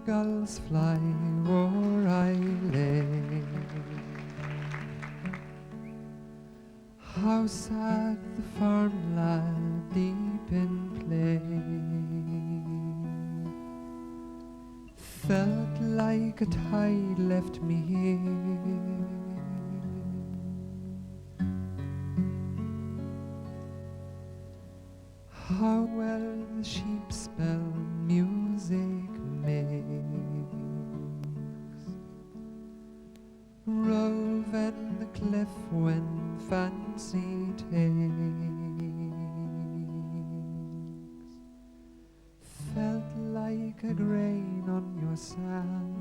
gulls fly o'er I lay. How sad the farm lad deep in play felt like a tide left me here. How well the sheep spell music makes. Rove and the cliff when fancy takes. Felt like a grain on your sand.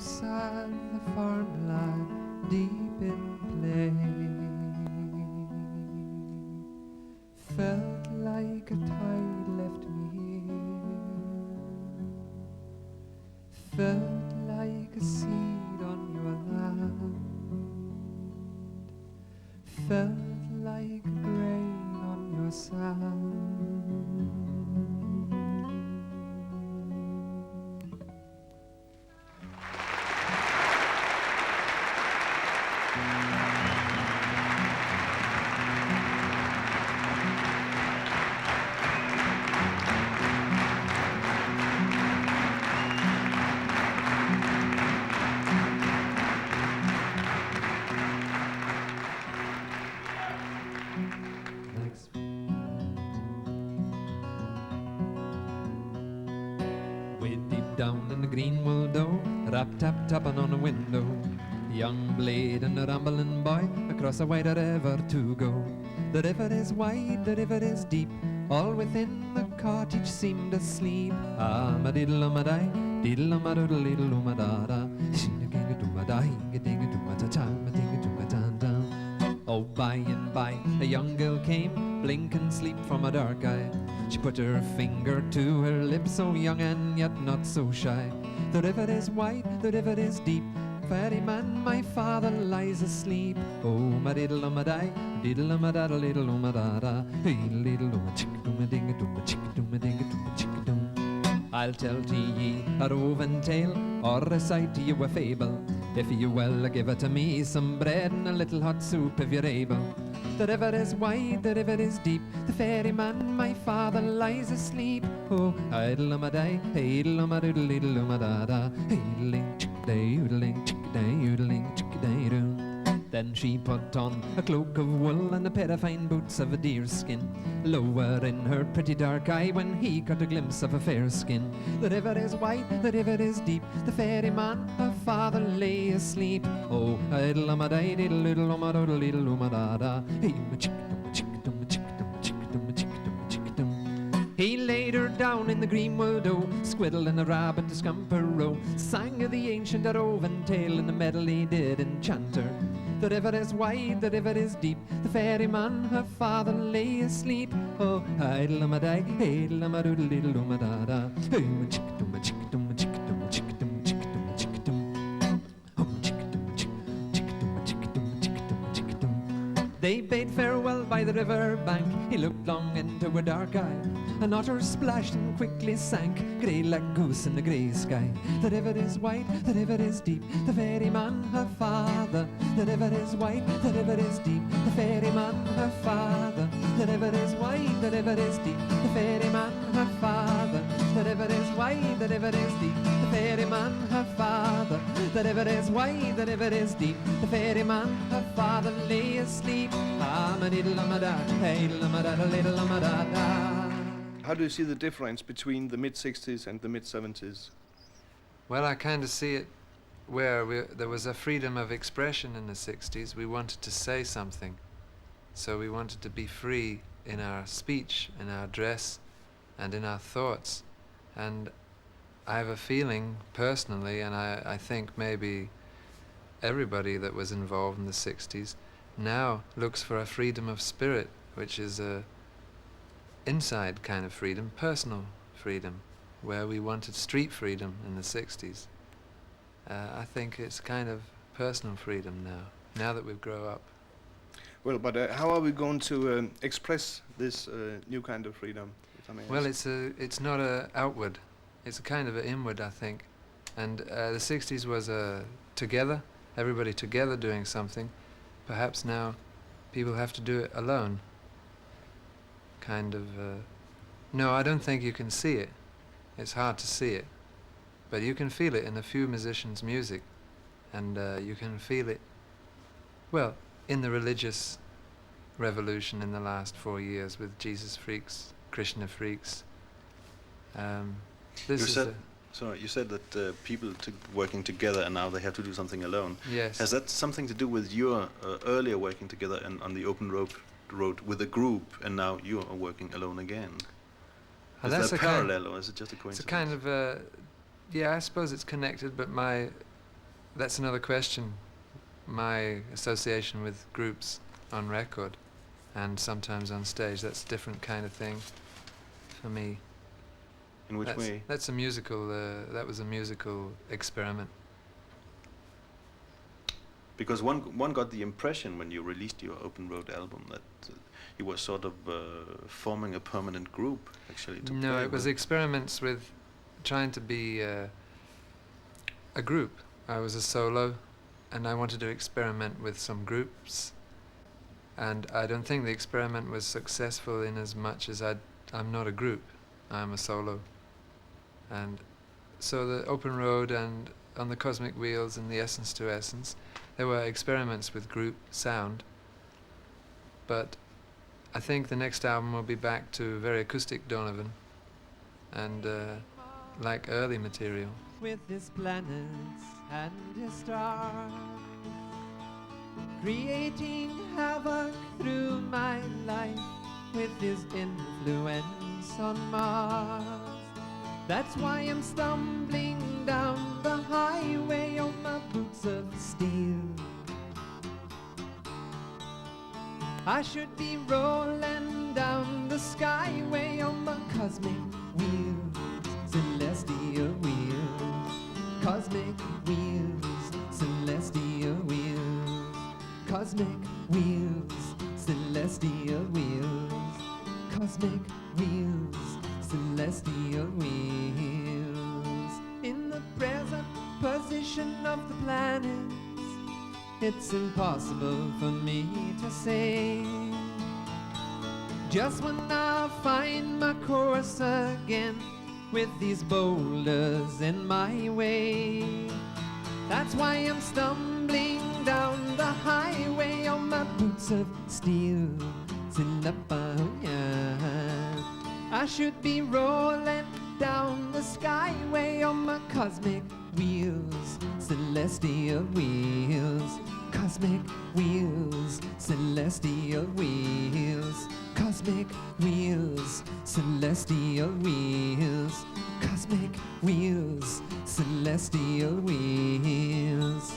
Sad the farm lad deep in play felt like a tide left me here. Felt like a seed on your land. Felt like a grain on your sand. Down in the green willow, tapping on a window. Young blade and a rambling boy across a wider river to go. The river is wide, the river is deep. All within the cottage seemed asleep. Ah, ma diddle ma die, diddle ma doodle diddle ma da da. Sing a ging a do ma da, hing a ding a do ma ta ta, ma ding a do ma dan dan. Oh, by and by, a young girl came, blink and sleep from a dark eye. She put her finger to her lips, so young and yet not so shy. The river is wide, the river is deep. Ferryman, my father lies asleep. Oh, ma diddle ma die, diddle ma da diddle ma da da. Hey, diddle ma chick do ma ding a do ma chick do ma ding a do ma chick do. I'll tell to ye a roving tale, or recite to you a fable. If you will, give it to me some bread and a little hot soup if you're able. The river is wide, the river is deep. The ferryman, my father, lies asleep. Oh, idle ma die, idle ma doodle diddle ma da da. Idling chick day, oodling chick day, oodling chick day doo. Then she put on a cloak of wool and a pair of fine boots of a deer skin. Lower in her pretty dark eye when he caught a glimpse of a fair skin. The river is wide, the river is deep. The ferryman, her father, lay asleep. Oh, idle ma die, diddle diddle ma doodle diddle ma da da. Hey, ma chick dum, chick dum, chick dum, chick dum, chick dum, chick dum. He laid her down in the green willow. Squiddle and a rabbit, a scamperoo, sang of the ancient roving tale, and the medley did enchant her. The river is wide, the river is deep. The ferryman, her father, lay asleep. Oh, idle ma die, idle ma doodle diddle ma da da. Hey, ma chick dum, chick dum, chick dum, chick dum, chick dum, chick dum. Oh, chick dum, chick dum, chick dum, chick dum, chick dum. They bade farewell by the river bank. He looked long into her dark eye. An otter splashed and quickly sank, grey like goose in the grey sky. The river is wide, the river is deep. The ferryman, her father. The river is wide, the river is deep. The ferryman, her father. The river is wide, the river is deep. The ferryman, her father. The river is wide, the river is deep. The ferryman, her father. The river is wide, the river is deep. The ferryman, her father, lay asleep. Ah, ma diddle ma da, hey ma da, little ma da da. How do you see the difference between the mid-60s and the mid-70s? Well, I kind of see it where there was a freedom of expression in the 60s. We wanted to say something, so we wanted to be free in our speech, in our dress, and in our thoughts. And I have a feeling personally, and I think maybe everybody that was involved in the 60s now looks for a freedom of spirit, which is a inside kind of freedom, personal freedom, where we wanted street freedom in the 60s. I think it's kind of personal freedom now that we've grown up. Well, but how are we going to express this new kind of freedom? If I may Well, ask? it's not a outward, it's a kind of an inward, I think. And the 60s was together, everybody together doing something. Perhaps now people have to do it alone. Kind of, no, I don't think you can see it. It's hard to see it. But you can feel it in a few musicians' music. And you can feel it, well, in the religious revolution in the last 4 years with Jesus freaks, Krishna freaks. You said that people working together and now they have to do something alone. Yes. Has that something to do with your earlier working together and on the open road with a group, and now you are working alone again? Is That's that parallel, or is it just a coincidence? It's a kind of, yeah, I suppose it's connected, but that's another question. My association with groups on record and sometimes on stage, that's a different kind of thing for me. In which way? That's a musical, that was a musical experiment. Because one got the impression when you released your Open Road album that you were sort of forming a permanent group, actually. No, it was experiments with trying to be a group. I was a solo, and I wanted to experiment with some groups. And I don't think the experiment was successful in as much as I'm not a group. I'm a solo. And so the Open Road and On the Cosmic Wheels and the Essence to Essence, there were experiments with group sound. But I think the next album will be back to very acoustic Donovan and like early material. With his planets and his stars, creating havoc through my life with his influence on Mars. That's why I'm stumbling down the highway on my boots of steel. I should be rolling down the skyway on my cosmic wheels, celestial wheels, cosmic wheels, celestial wheels, cosmic wheels, celestial wheels, cosmic wheels, celestial wheels. In the present position of the planets, it's impossible for me to say. Just when I find my course again, with these boulders in my way, that's why I'm stumbling down the highway on my boots of steel. I should be rolling down the skyway on my cosmic wheels, celestial wheels, cosmic wheels, celestial wheels, cosmic wheels, celestial wheels, cosmic wheels, celestial wheels.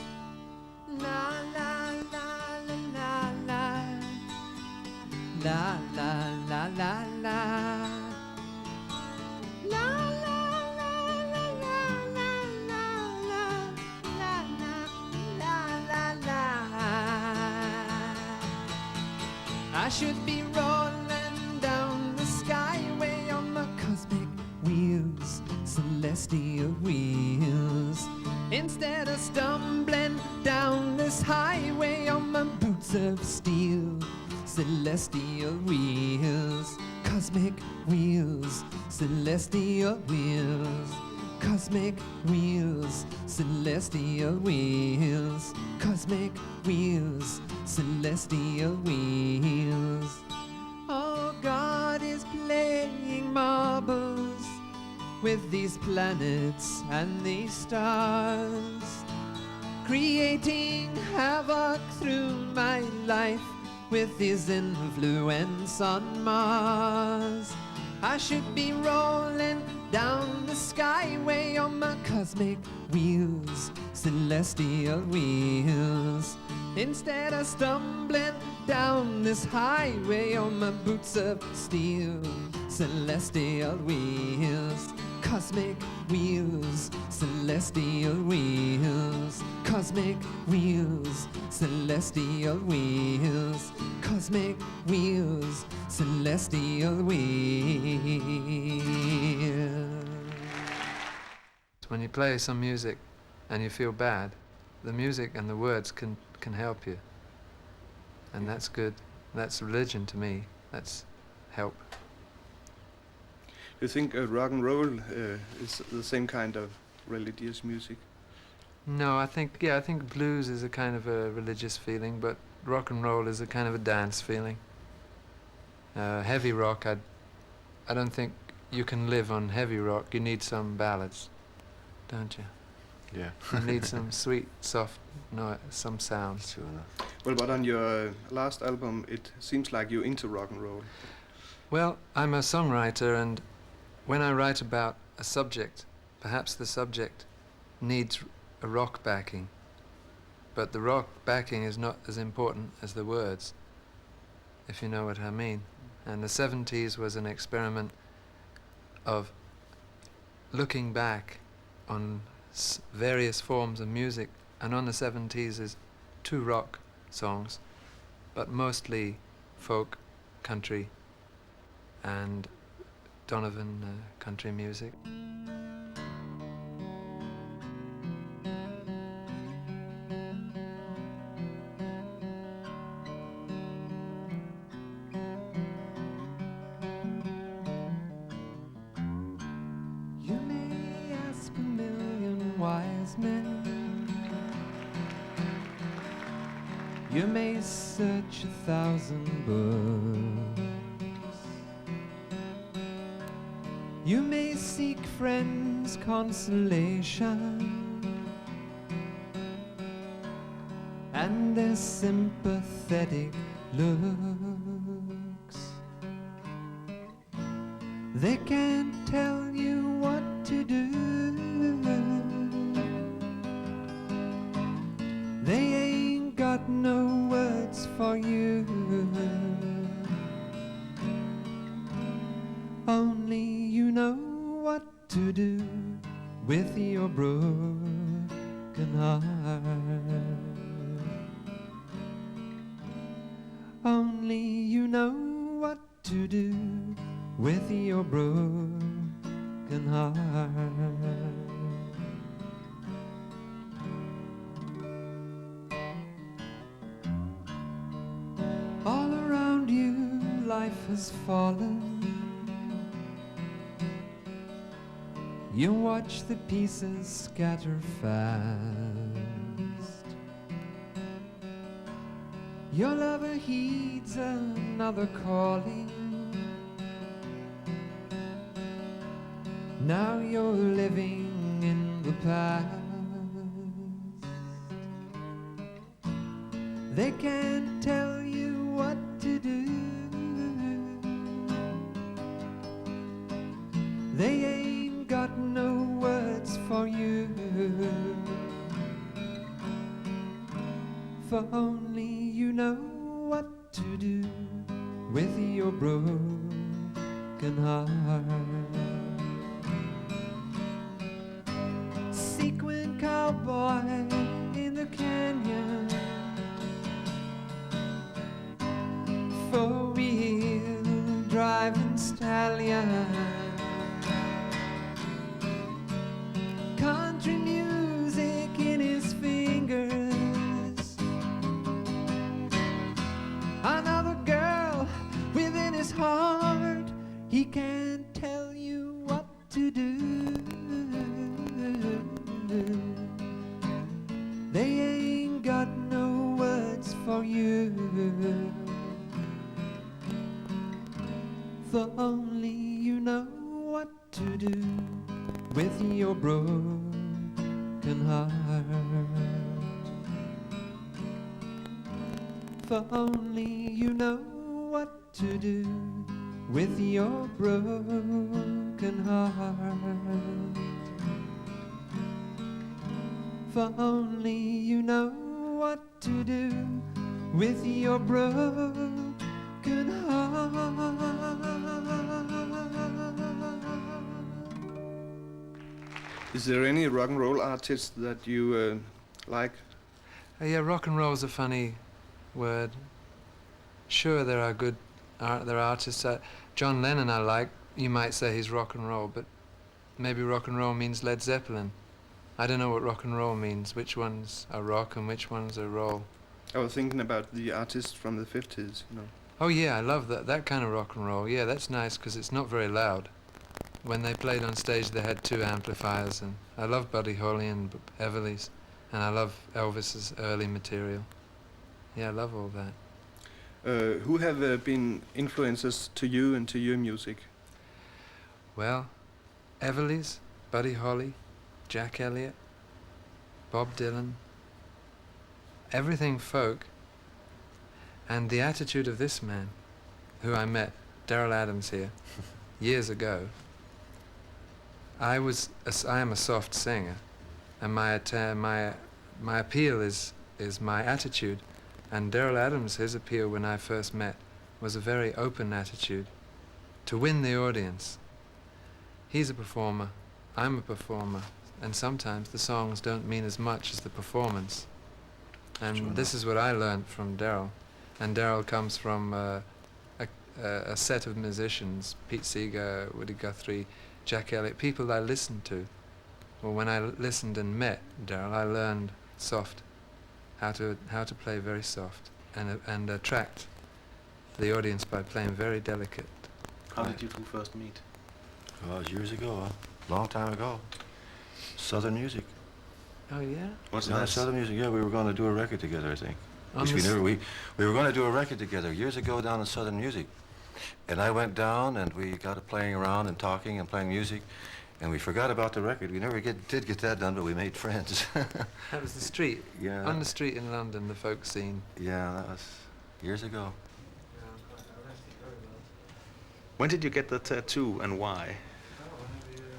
La la la la la la la la la la. I should be rolling down the skyway on my cosmic wheels, celestial wheels, instead of stumbling down this highway on my boots of steel. Celestial wheels, cosmic wheels, celestial wheels, cosmic wheels, celestial wheels, cosmic wheels, celestial wheels. Oh, God is playing marbles with these planets and these stars. creating havoc through my life with his influence on Mars. I should be rolling down the skyway on my cosmic wheels, celestial wheels. Instead of stumbling down this highway on my boots of steel, celestial wheels, cosmic wheels, celestial wheels, cosmic wheels, celestial wheels, cosmic wheels, celestial wheels. When you play some music and you feel bad, the music and the words can help you. And that's good. That's religion to me. That's help. Do you think rock and roll is the same kind of religious music? No, I think blues is a kind of a religious feeling, but rock and roll is a kind of a dance feeling. Heavy rock, I don't think you can live on heavy rock. You need some ballads, don't you? Yeah. You need some sweet, soft, some sounds. Sure enough. Well, but on your last album, it seems like you're into rock and roll. Well, I'm a songwriter, and when I write about a subject, perhaps the subject needs a rock backing, but the rock backing is not as important as the words, if you know what I mean. And the 70s was an experiment of looking back on various forms of music, and on the 70s is 2 rock songs, but mostly folk, country, and Donovan country music. You may ask a million wise men, you may search 1,000 books, you may seek friends' consolation and their sympathetic looks. They can't tell you what to do. They ain't got no words for you. Only you know what to do with your broken heart. Only you know what to do with your broken heart. All around you life has fallen. You watch the pieces scatter fast. Your lover heeds another calling. Now you're living in the past. They can't tell you what to do. They ain't got no words for you. For only you know what to do with your broken heart. Sequin cowboy in the canyon, four-wheel driving stallion, country music in his fingers, another girl within his heart. He can't tell you what to do. They ain't got no words for you. For only you know what to do with your broken heart. For only you know what to do with your broken heart. For only you know what to do with your broken heart. Is there any rock and roll artist that you like? Yeah, rock and roll's a funny word. Sure, there are good there are artists. John Lennon I like. You might say he's rock and roll, but maybe rock and roll means Led Zeppelin. I don't know what rock and roll means, which ones are rock and which ones are roll. I was thinking about the artists from the 50s, you know. Oh yeah, I love that kind of rock and roll. Yeah, that's nice because it's not very loud. When they played on stage they had 2 amplifiers, and I love Buddy Holly and Everly's, and I love Elvis's early material. Yeah, I love all that. Who have been influences to you and to your music? Well, Everly's, Buddy Holly, Jack Elliott, Bob Dylan, everything folk, and the attitude of this man, who I met, Daryl Adams here, years ago. I am a soft singer, and my appeal is my attitude, and Daryl Adams, his appeal when I first met was a very open attitude, to win the audience. He's a performer, I'm a performer, and sometimes the songs don't mean as much as the performance. And this is what I learned from Daryl. And Daryl comes from a set of musicians, Pete Seeger, Woody Guthrie, Jack Elliott, people I listened to. Well, when I listened and met Daryl, I learned soft, how to play very soft and attract the audience by playing very delicate. How did you two first meet? Well, it was years ago, long time ago. Southern music. Oh yeah? What's No, that? Southern music, yeah, we were going to do a record together, I think. We were going to do a record together years ago down in Southern music. And I went down and we got to playing around and talking and playing music, and we forgot about the record. We never did get that done, but we made friends. That was the street. Yeah. On the street in London, the folk scene. Yeah, that was years ago. When did you get the tattoo and why?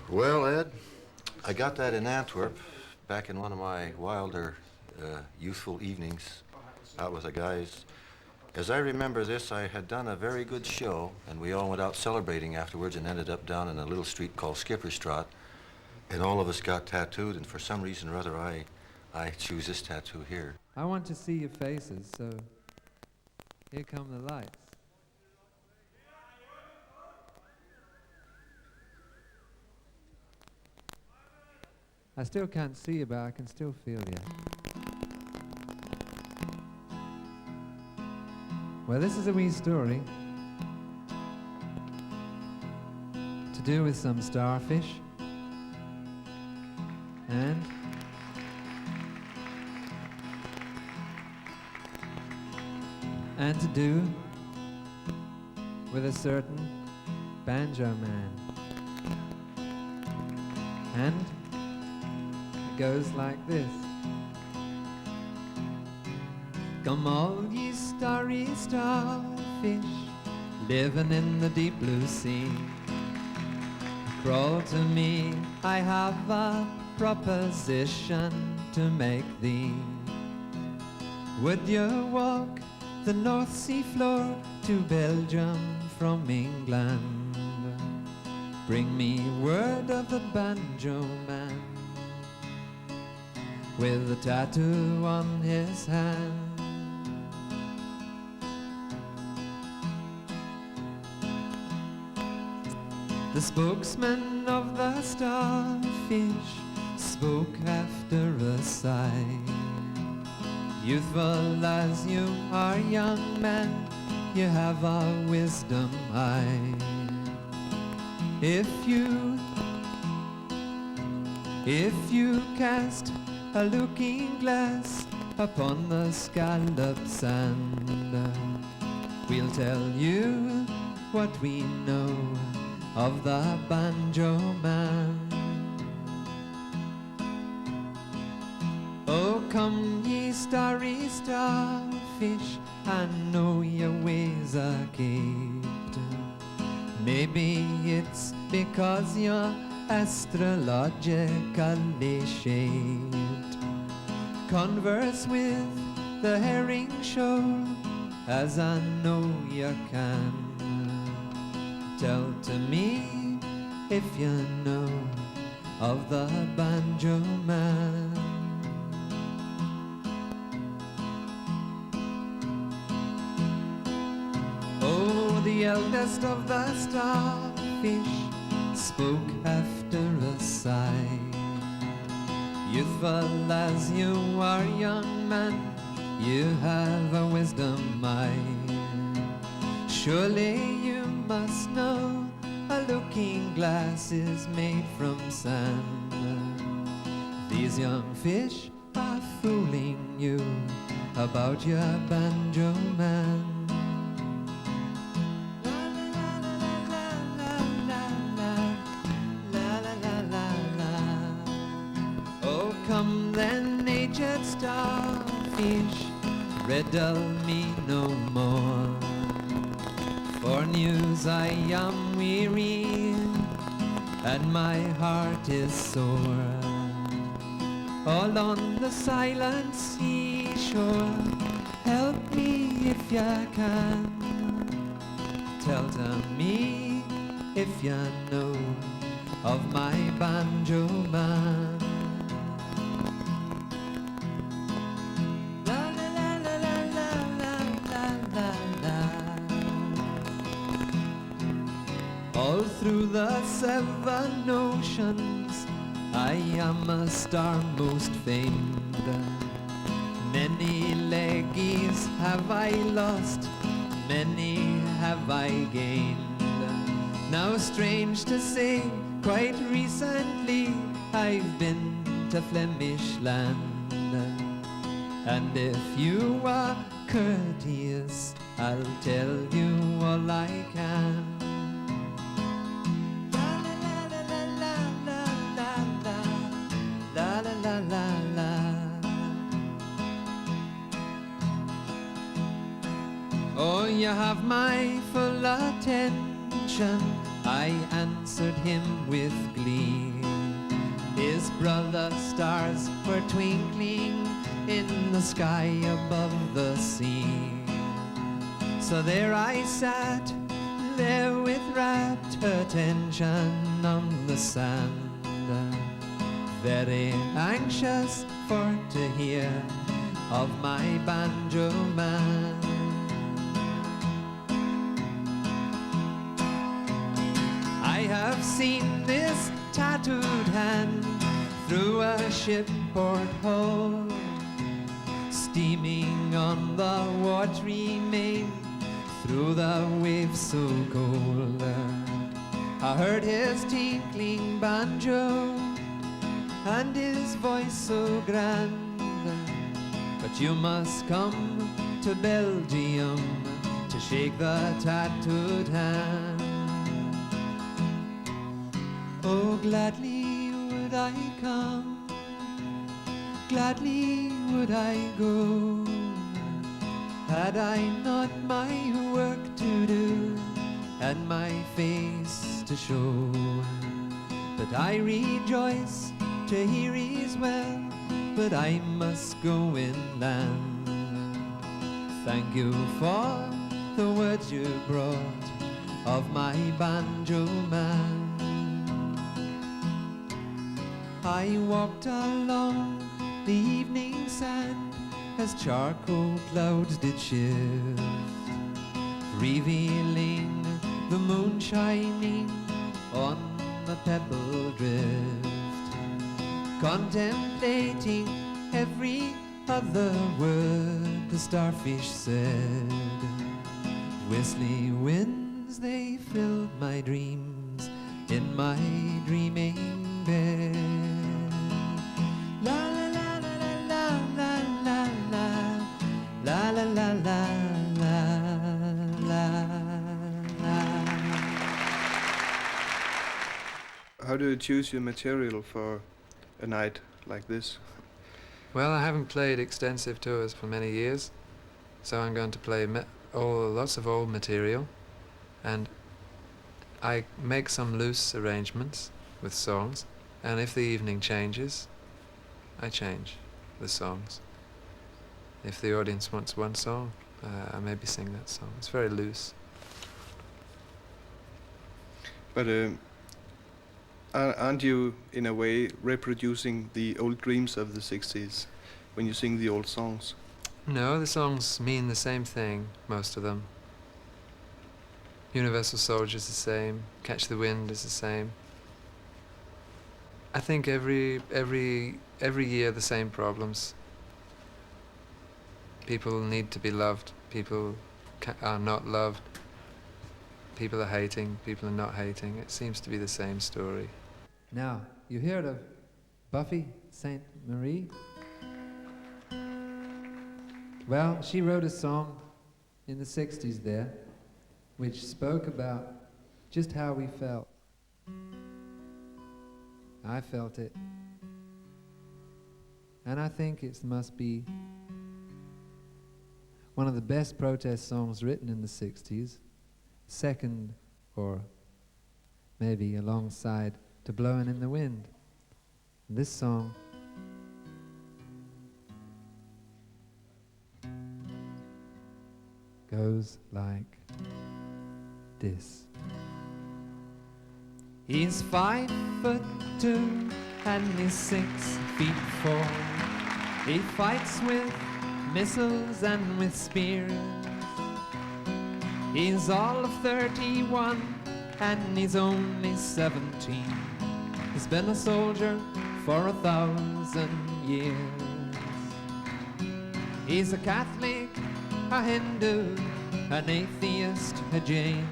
Well, Ed, I got that in Antwerp back in one of my wilder youthful evenings out with the guys. As I remember this, I had done a very good show, and we all went out celebrating afterwards and ended up down in a little street called Skipperstraat, and all of us got tattooed, and for some reason or other, I choose this tattoo here. I want to see your faces, so here come the lights. I still can't see you, but I can still feel you. Well, this is a wee story to do with some starfish and to do with a certain banjo man. And it goes like this. Come all ye starry starfish, living in the deep blue sea. Crawl to me, I have a proposition to make thee. Would you walk the North Sea floor to Belgium from England? Bring me word of the banjo man with a tattoo on his hand. The spokesman of the starfish spoke after a sigh. Youthful as you are, young man, you have a wisdom high. If you cast a looking glass upon the scallop sand, we'll tell you what we know of the banjo man. Oh, come ye starry starfish, I know your ways are kept. Maybe it's because you're astrologically shaped. Converse with the herring shoal, as I know you can. Tell to me if you know of the banjo man. Oh, the eldest of the starfish spoke after a sigh. Youthful as you are, young man, you have a wisdom mind. Surely you must know a looking glass is made from sand. These young fish are fooling you about your banjo man. Oh, come then, aged starfish, riddle me no more. For news I am weary, and my heart is sore. All on the silent seashore, help me if you can. Tell to me if you know of my banjo man. All through the 7 oceans, I am a star most famed. Many leggies have I lost, many have I gained. Now strange to say, quite recently I've been to Flemish land. And if you are courteous, I'll tell you all I can. Oh, you have my full attention, I answered him with glee. His brother stars were twinkling in the sky above the sea. So there I sat, there with rapt attention on the sand, very anxious for to hear of my banjo man. I have seen this tattooed hand through a ship porthole, steaming on the watery main through the waves so cold. I heard his tinkling banjo and his voice so grand, but you must come to Belgium to shake the tattooed hand. Oh, gladly would I come, gladly would I go, had I not my work to do and my face to show. But I rejoice to hear he's well, but I must go inland. Thank you for the words you brought of my banjo man. I walked along the evening sand as charcoal clouds did shift, revealing the moon shining on the pebble drift, contemplating every other word the starfish said. Whistling winds, they filled my dreams in my dreaming bed. La la la la la la la la la la la la la. How do you choose your material for a night like this? Well, I haven't played extensive tours for many years, So I'm going to play lots of old material, and I make some loose arrangements with songs, and if the evening changes, I change the songs. If the audience wants one song, I maybe sing that song. It's very loose. But aren't you, in a way, reproducing the old dreams of the 60s when you sing the old songs? No, the songs mean the same thing, most of them. Universal Soldier's the same, Catch the Wind is the same. I think every year the same problems. People need to be loved, people are not loved, people are hating, people are not hating. It seems to be the same story. Now, you heard of Buffy St. Marie? Well, she wrote a song in the 60s there, which spoke about just how we felt. I felt it. And I think it must be one of the best protest songs written in the 60s, second or maybe alongside to Blowin' in the Wind. This song goes like this. He's 5'2" and he's 6'4". He fights with missiles and with spears. He's all of 31 and he's only 17. He's been a soldier for 1,000 years. He's a Catholic, a Hindu, an atheist, a Jain,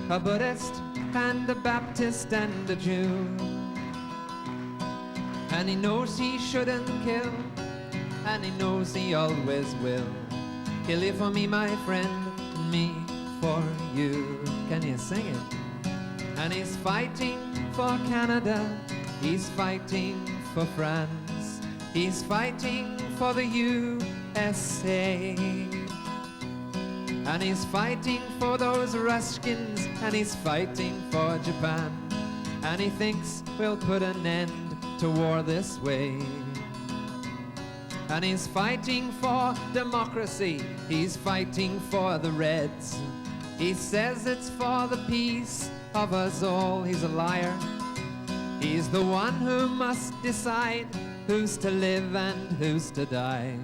a Buddhist and a Baptist and a Jew. And he knows he shouldn't kill, and he knows he always will. He'll live for me, my friend, and me for you. Can you sing it? And he's fighting for Canada, he's fighting for France, he's fighting for the USA. And he's fighting for those Ruskins, and he's fighting for Japan. And he thinks we'll put an end to war this way. And he's fighting for democracy, he's fighting for the Reds. He says it's for the peace of us all. He's a liar. He's the one who must decide who's to live and who's to die.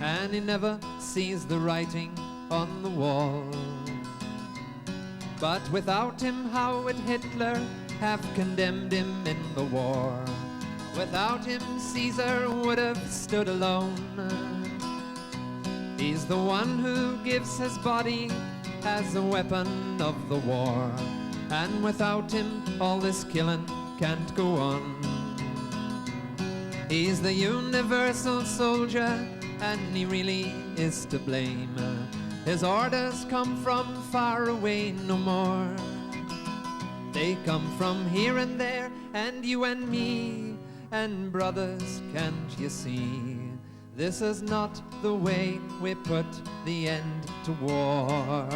And he never sees the writing on the wall. But without him, how would Hitler have condemned him in the war? Without him, Caesar would have stood alone. He's the one who gives his body as a weapon of the war. And without him, all this killing can't go on. He's the universal soldier, and he really is to blame. His orders come from far away no more. They come from here and there, and you and me. And brothers, can't you see? This is not the way we put the end to war.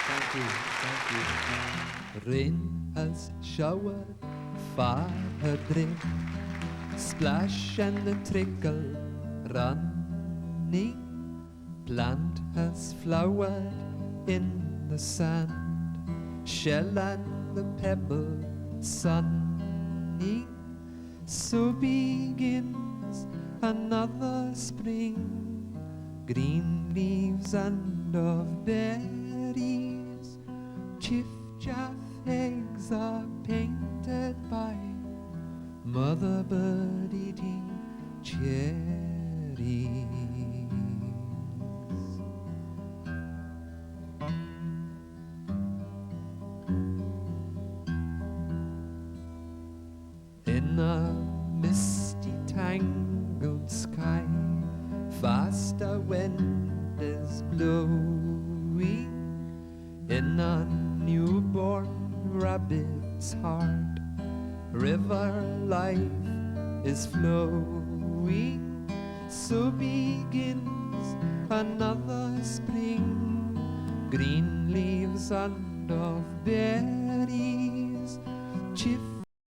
Thank you, thank you. Rain has showered, far adrift, splash and a trickle running. Plant has flowered in the sand, shell and the pebble sunning. So begins another spring, green leaves and of berries. Chiff-chaff eggs are painted by mother bird eating cherries. In a misty, tangled sky, fast a wind is blowing. In a newborn rabbit's heart, river life is flowing, so begins another spring. Green leaves and of berries, chiff